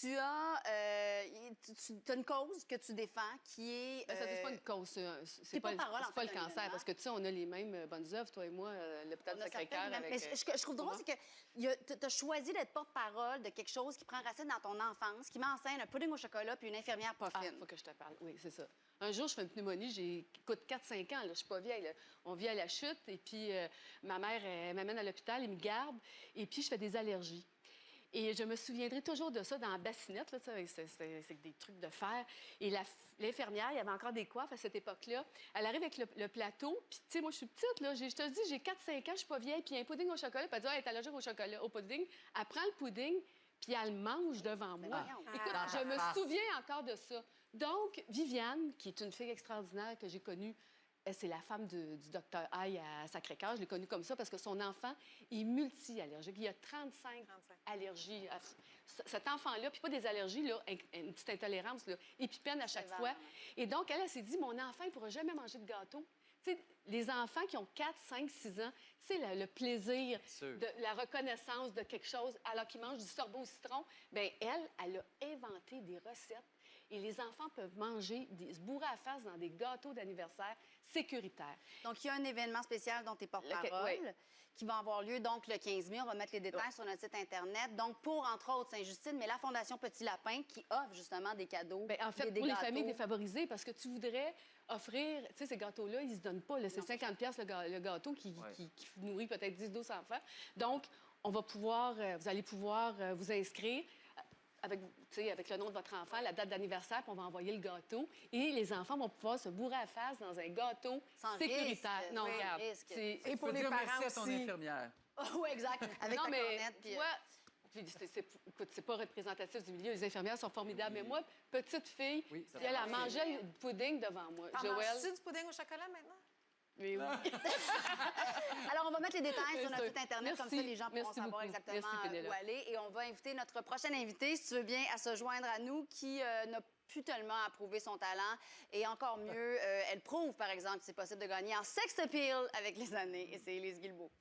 tu as, tu as une cause que tu défends qui est... Ça, c'est pas une cause, c'est pas, porte-parole, en c'est pas fait, le d'un cancer. événement. Parce que, tu sais, on a les mêmes bonnes œuvres, toi et moi, l'hôpital On a Sacré-Cœur. certaines, Avec, mais ce que je trouve drôle, c'est que tu as choisi d'être porte-parole de quelque chose qui prend racine dans ton enfance, qui met en scène un pudding au chocolat puis une infirmière pas Ah, fine. faut que je te parle. Oui, c'est ça. Un jour, je fais une pneumonie, écoute, 4-5 ans, là, je suis pas vieille. Là. On vit à la chute, et puis ma mère, elle m'amène à l'hôpital, elle me garde, et puis je fais des allergies. Et je me souviendrai toujours de ça dans la bassinette, là, c'est des trucs de fer. Et l'infirmière, il y avait encore des coiffes à cette époque-là. Elle arrive avec le plateau, puis tu sais, moi, je suis petite, là, je te dis, j'ai 4-5 ans, je suis pas vieille, puis il y a un pudding au chocolat, puis elle dit, ah, elle est allergique au chocolat, au pudding. Elle prend le pudding, puis elle le mange devant moi. Écoute, je me souviens encore de ça. Donc, Viviane, qui est une fille extraordinaire que j'ai connue, c'est la femme du docteur Aïe à Sacré-Cœur. Je l'ai connue comme ça parce que son enfant est multi-allergique. Il a 35 allergies. Cet enfant-là, puis pas des allergies, là, une petite intolérance, là, épipène à chaque fois. Et donc, elle s'est dit, mon enfant, il ne pourra jamais manger de gâteau. Tu sais, les enfants qui ont 4, 5, 6 ans, tu sais, le plaisir, la reconnaissance de quelque chose, alors qu'ils mangent du sorbet au citron, bien, elle a inventé des recettes. Et les enfants peuvent manger, se bourrer à la face dans des gâteaux d'anniversaire sécuritaires. Donc, il y a un événement spécial dont tu es porte-parole qui va avoir lieu donc le 15 mai. On va mettre les détails sur notre site Internet. Donc, pour, entre autres, Sainte-Justine, mais la Fondation Petit Lapin qui offre justement des cadeaux. Bien, en fait, des pour les gâteaux. familles défavorisées, parce que tu voudrais offrir, tu sais, ces gâteaux-là, ils se donnent pas. C'est 50 pièces le gâteau qui nourrit peut-être 10-12 enfants. Donc, on va pouvoir, vous allez pouvoir vous inscrire avec le nom de votre enfant, la date d'anniversaire, puis on va envoyer le gâteau. Et les enfants vont pouvoir se bourrer à la face dans un gâteau sécuritaire. Risque, non, oui, regarde. risque. Et pour les parents aussi. À ton infirmière. Oui, exact. Avec non, ta mais cornette, puis, tu vois, écoute, c'est pas représentatif du milieu. Les infirmières sont formidables. Mais moi, petite fille, puis elle a mangé le pudding devant moi. T'en manges-tu du pudding au chocolat maintenant? Oui, oui. Alors, on va mettre les détails sur notre site Internet, Merci. comme ça, les gens pourront Merci savoir beaucoup. exactement Merci, Pénélope. où aller. Et on va inviter notre prochaine invitée, si tu veux bien, à se joindre à nous, qui n'a plus tellement à prouver son talent. Et encore mieux, elle prouve, par exemple, que c'est possible de gagner en sex appeal avec les années. Et c'est Élise Guilbeault.